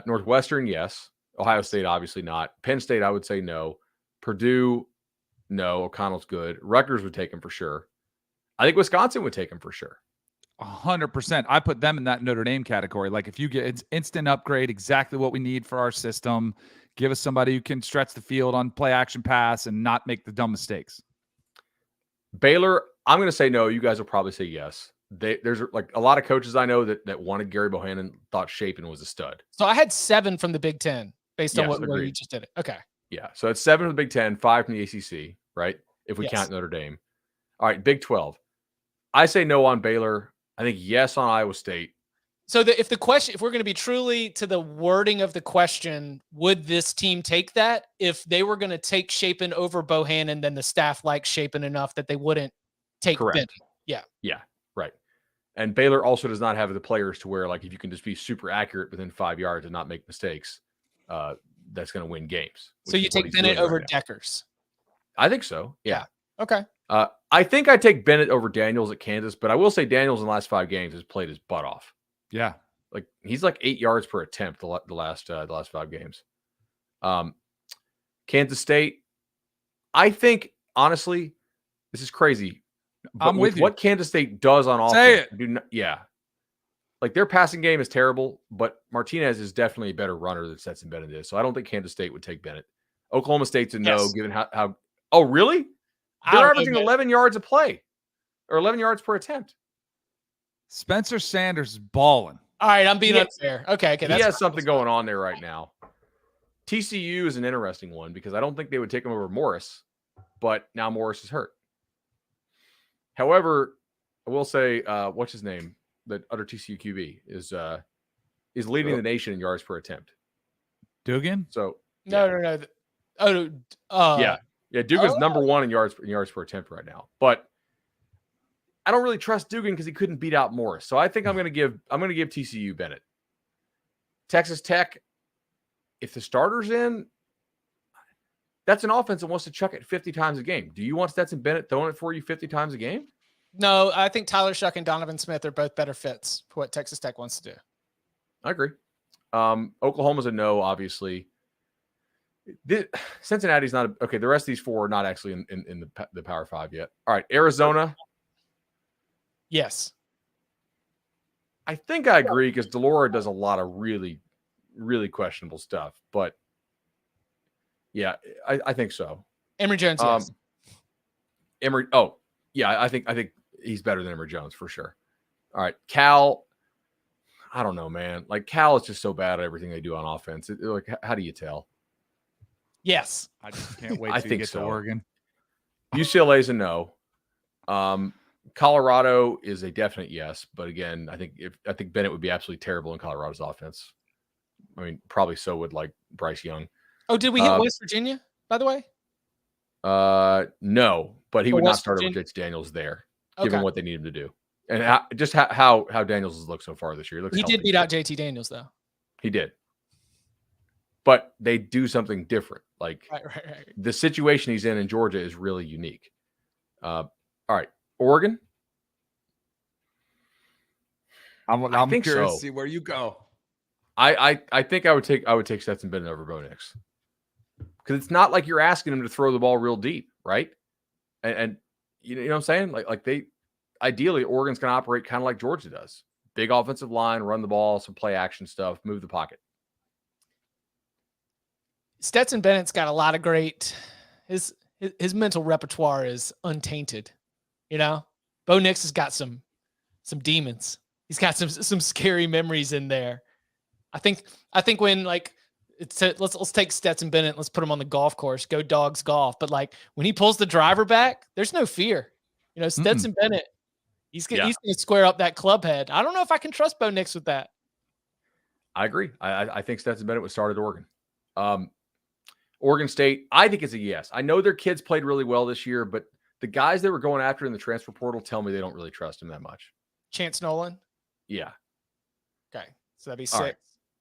Northwestern, yes. Ohio State, obviously not. Penn State, I would say no. Purdue, no. O'Connell's good. Rutgers would take him for sure. I think Wisconsin would take him for sure. 100%. I put them in that Notre Dame category. Like if you get it's instant upgrade, exactly what we need for our system. Give us somebody who can stretch the field on play action pass and not make the dumb mistakes. Baylor, I'm going to say no. You guys will probably say yes. There's like a lot of coaches I know that wanted Gary Bohannon, thought Shapen was a stud. So I had 7 from the Big Ten based on where you just did it. Okay. Yeah. So it's 7 from the Big Ten, 5 from the ACC, right? If we count Notre Dame. All right. Big 12. I say no on Baylor. I think yes on Iowa State. So if we're going to be truly to the wording of the question, would this team take that? If they were going to take Shapen over Bohannon, then the staff likes Shapen enough that they wouldn't take Bennett. Yeah. Yeah. Right. And Baylor also does not have the players to where, like, if you can just be super accurate within 5 yards and not make mistakes, that's going to win games. So you take Bennett over Deckers? I think so. Yeah. Okay. I think I take Bennett over Daniels at Kansas, but I will say Daniels in the last 5 games has played his butt off. Yeah. Like he's like 8 yards per attempt the last 5 games. Kansas State, I think, honestly, this is crazy. But I'm with you. What Kansas State does on offense, say it. Like their passing game is terrible, but Martinez is definitely a better runner than Stetson Bennett is. So I don't think Kansas State would take Bennett. Oklahoma State's a no, given how. Oh, really? They're averaging 11 yards a play, or 11 yards per attempt. Spencer Sanders is balling. All right, I'm being unfair. Okay. He has something going on there right now. TCU is an interesting one because I don't think they would take him over Morris, but now Morris is hurt. However, I will say, what's his name? The other TCU QB is leading the nation in yards per attempt. Dugan? So no. Dugan's number 1 in yards per attempt right now. But I don't really trust Dugan because he couldn't beat out Morris. So I think I'm going to give TCU Bennett. Texas Tech, if the starter's in, that's an offense that wants to chuck it 50 times a game. Do you want Stetson Bennett throwing it for you 50 times a game? No, I think Tyler Shuck and Donovan Smith are both better fits for what Texas Tech wants to do. I agree. Oklahoma's a no, obviously. Cincinnati's not okay. The rest of these 4 are not actually in the Power 5 yet. All right, Arizona. Yes. I think I agree because Delora does a lot of really, really questionable stuff. But Yeah, I think so. Emory Jones, yes. Emory. Oh, yeah. I think he's better than Emory Jones for sure. All right, Cal. I don't know, man. Like Cal is just so bad at everything they do on offense. Like, how do you tell? Yes. I just can't wait I to think get so. to Oregon. UCLA's a no. Colorado is a definite yes, but again, I think Bennett would be absolutely terrible in Colorado's offense. I mean, probably so would like Bryce Young. Oh, did we hit West Virginia, by the way? No, but he would not start over JT Daniels there, given what they need him to do. And how Daniels has looked so far this year. He did beat out JT Daniels, though. He did. But they do something different. Like right. The situation he's in Georgia is really unique. All right, Oregon. I'm curious so. to see where you go. I think I would take Stetson Bennett over Bo Nix, because it's not like you're asking him to throw the ball real deep, right? And you know what I'm saying? Like they ideally Oregon's going to operate kind of like Georgia does. Big offensive line, run the ball, some play action stuff, move the pocket. Stetson Bennett's got a lot of great. His mental repertoire is untainted. You know, Bo Nix has got some demons. He's got some scary memories in there. I think when like let's take Stetson Bennett, let's put him on the golf course, go Dogs golf. But like when he pulls the driver back, there's no fear. You know, Stetson Bennett, he's going to square up that club head. I don't know if I can trust Bo Nix with that. I agree. I think Stetson Bennett would start at Oregon. Oregon State, I think it's a yes. I know their kids played really well this year, but the guys they were going after in the transfer portal tell me they don't really trust him that much. Chance Nolan? Yeah. Okay. So that'd be 6. Right.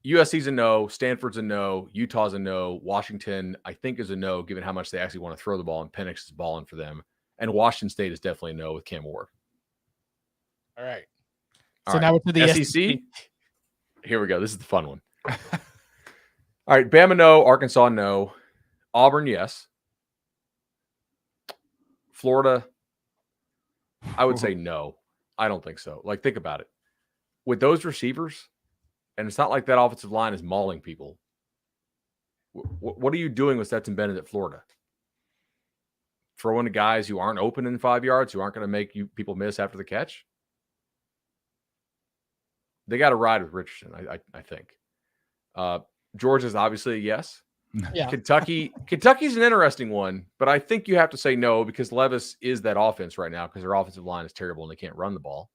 USC's a no. Stanford's a no. Utah's a no. Washington, I think, is a no, given how much they actually want to throw the ball, and Penix is balling for them. And Washington State is definitely a no with Cam Ward. All right. So now we're to the SEC. Here we go. This is the fun one. All right. Bama, no. Arkansas, no. Auburn, yes. Florida, I would say no. I don't think so. Like, think about it. With those receivers, and it's not like that offensive line is mauling people. What are you doing with Stetson Bennett at Florida? Throwing to guys who aren't open in 5 yards, who aren't going to make people miss after the catch? They got to ride with Richardson, I think. Georgia's obviously a yes. Yeah. Kentucky's an interesting one, but I think you have to say no because Levis is that offense right now because their offensive line is terrible and they can't run the ball.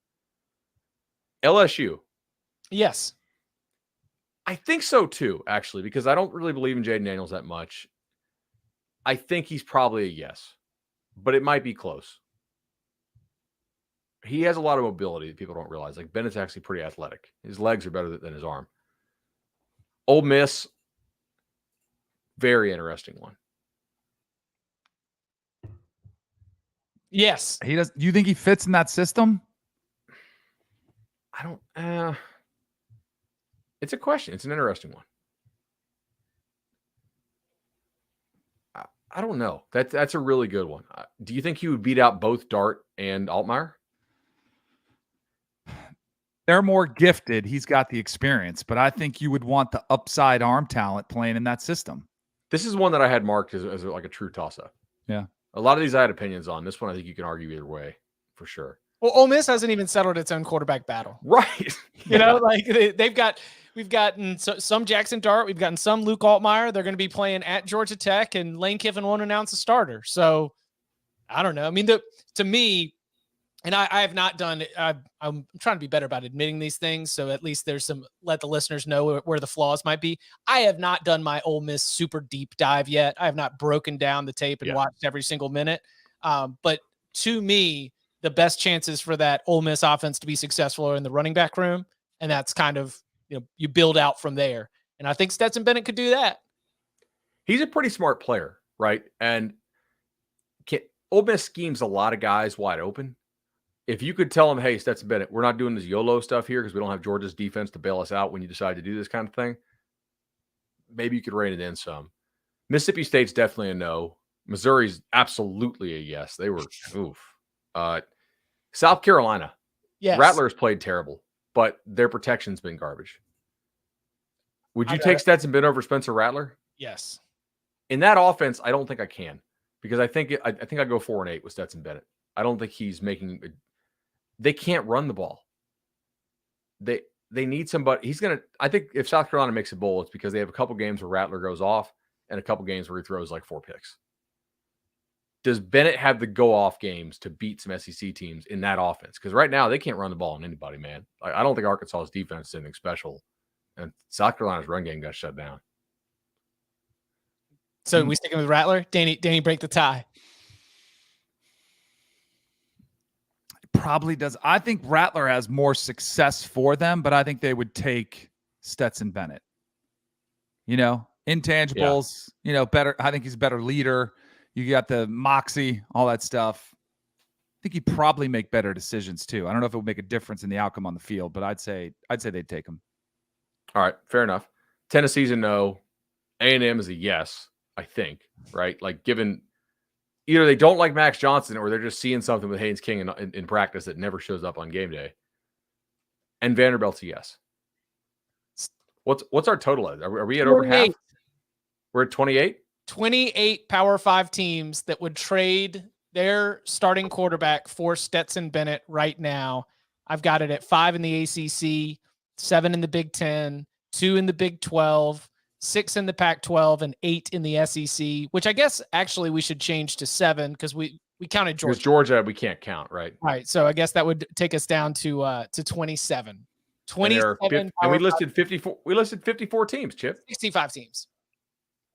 LSU. Yes. I think so too, actually, because I don't really believe in Jaden Daniels that much. I think he's probably a yes, but it might be close. He has a lot of mobility that people don't realize. Like Bennett's actually pretty athletic. His legs are better than his arm. Ole Miss, very interesting one. Yes. He does. You think he fits in that system? I don't. It's a question. It's an interesting one. I don't know. That's a really good one. Do you think he would beat out both Dart and Altmaier? They're more gifted. He's got the experience, but I think you would want the upside arm talent playing in that system. This is one that I had marked as like a true toss-up. Yeah. A lot of these I had opinions on. This one I think you can argue either way for sure. Well, Ole Miss hasn't even settled its own quarterback battle. Right. You know, like we've gotten some Jackson Dart. We've gotten some Luke Altmaier. They're going to be playing at Georgia Tech, and Lane Kiffin won't announce a starter. So I don't know. I mean, to me, and I have not done it. I'm trying to be better about admitting these things. So at least there's let the listeners know where the flaws might be. I have not done my Ole Miss super deep dive yet. I have not broken down the tape and watched every single minute. But to me, the best chances for that Ole Miss offense to be successful are in the running back room. And that's kind of, you build out from there. And I think Stetson Bennett could do that. He's a pretty smart player, right? And Ole Miss schemes a lot of guys wide open. If you could tell him, hey, Stetson Bennett, we're not doing this YOLO stuff here because we don't have Georgia's defense to bail us out when you decide to do this kind of thing, maybe you could rein it in some. Mississippi State's definitely a no. Missouri's absolutely a yes. They were, oof. South Carolina. Yes. Rattler's played terrible, but their protection's been garbage. Would you take Stetson Bennett over Spencer Rattler? Yes. In that offense, I don't think I can, because I think I go 4-8 with Stetson Bennett. I don't think he's making. They can't run the ball. They need somebody. I think if South Carolina makes a bowl, it's because they have a couple games where Rattler goes off and a couple games where he throws like 4 picks. Does Bennett have the go-off games to beat some SEC teams in that offense? Because right now they can't run the ball on anybody, man. I don't think Arkansas's defense is anything special, and South Carolina's run game got shut down. So we sticking with Rattler? Danny, break the tie. Probably does. I think Rattler has more success for them, but I think they would take Stetson Bennett. Intangibles, better. I think he's a better leader. You got the moxie, all that stuff. I think he'd probably make better decisions too. I don't know if it would make a difference in the outcome on the field, but I'd say they'd take him. All right, fair enough. Tennessee's a no. A&M is a yes, I think, right? Like, given either they don't like Max Johnson or they're just seeing something with Haynes King in practice that never shows up on game day. And Vanderbilt's a yes. What's our total at? Are we at over half? We're at 28? 28 Power 5 teams that would trade their starting quarterback for Stetson Bennett right now. I've got it at 5 in the ACC, 7 in the Big 10, 2 in the Big 12, 6 in the Pac-12, and 8 in the SEC, which I guess actually we should change to 7 because we counted Georgia. Because Georgia we can't count, right? Right. So I guess that would take us down to 27. 27. And we listed 54. We listed 54 teams, Chip. 65 teams.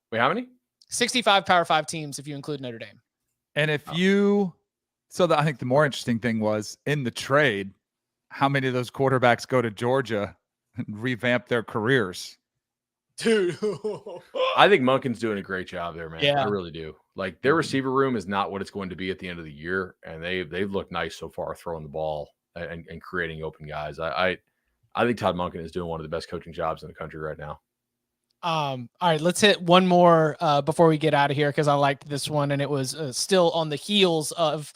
Wait, how many? 65 Power 5 teams if you include Notre Dame. And I think the more interesting thing was in the trade, how many of those quarterbacks go to Georgia and revamp their careers? Dude. I think Monken's doing a great job there, man. Yeah. I really do. Like, their receiver room is not what it's going to be at the end of the year, and they've looked nice so far throwing the ball and creating open guys. I think Todd Monken is doing one of the best coaching jobs in the country right now. All right, let's hit one more before we get out of here because I liked this one, and it was still on the heels of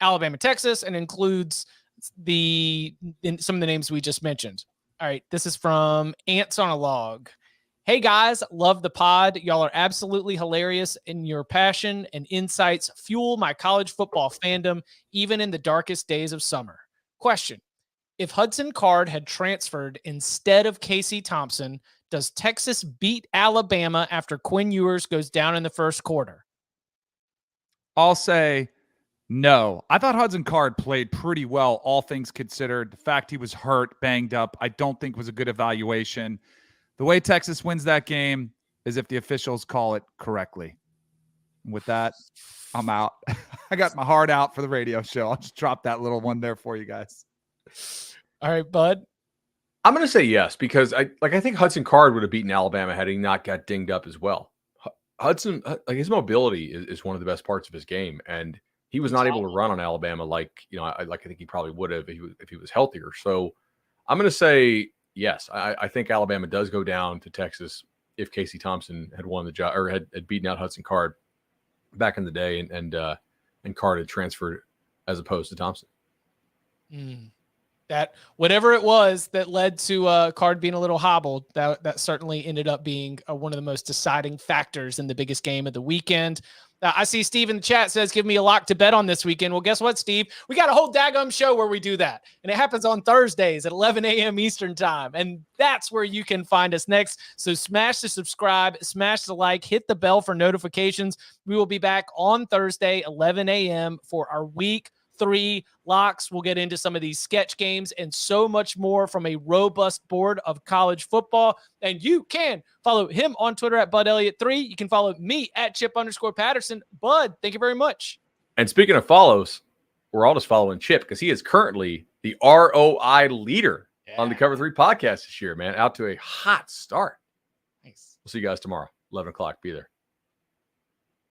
Alabama, Texas, and includes some of the names we just mentioned. All right, this is from Ants on a Log. Hey guys, love the pod. Y'all are absolutely hilarious, and your passion and insights fuel my college football fandom, even in the darkest days of summer. Question: if Hudson Card had transferred instead of Casey Thompson, does Texas beat Alabama after Quinn Ewers goes down in the first quarter? I'll say no. I thought Hudson Card played pretty well, all things considered. The fact he was hurt, banged up, I don't think was a good evaluation. The way Texas wins that game is if the officials call it correctly. With that, I'm out. I got my heart out for the radio show. I'll just drop that little one there for you guys. All right, bud. I'm going to say yes, because I think Hudson Card would have beaten Alabama had he not got dinged up as well. Hudson, like, his mobility is one of the best parts of his game, and he was not able to run on Alabama I think he probably would have if he was healthier. So I'm going to say yes. I think Alabama does go down to Texas if Casey Thompson had won the job or had beaten out Hudson Card back in the day, and Card had transferred as opposed to Thompson. That whatever it was that led to Card being a little hobbled, that certainly ended up being one of the most deciding factors in the biggest game of the weekend. I see Steve in the chat says, give me a lock to bet on this weekend. Well, guess what, Steve? We got a whole daggum show where we do that. And it happens on Thursdays at 11 a.m. Eastern time. And that's where you can find us next. So smash the subscribe, smash the like, hit the bell for notifications. We will be back on Thursday, 11 a.m. for our week 3 locks. We'll get into some of these sketch games and so much more from a robust board of college football. And you can follow him on Twitter at BudElliott3. You can follow me at Chip_Patterson. Bud, thank you very much. And speaking of follows, we're all just following Chip because he is currently the ROI leader on the Cover 3 podcast this year, man. Out to a hot start. Nice. We'll see you guys tomorrow, 11 o'clock. Be there.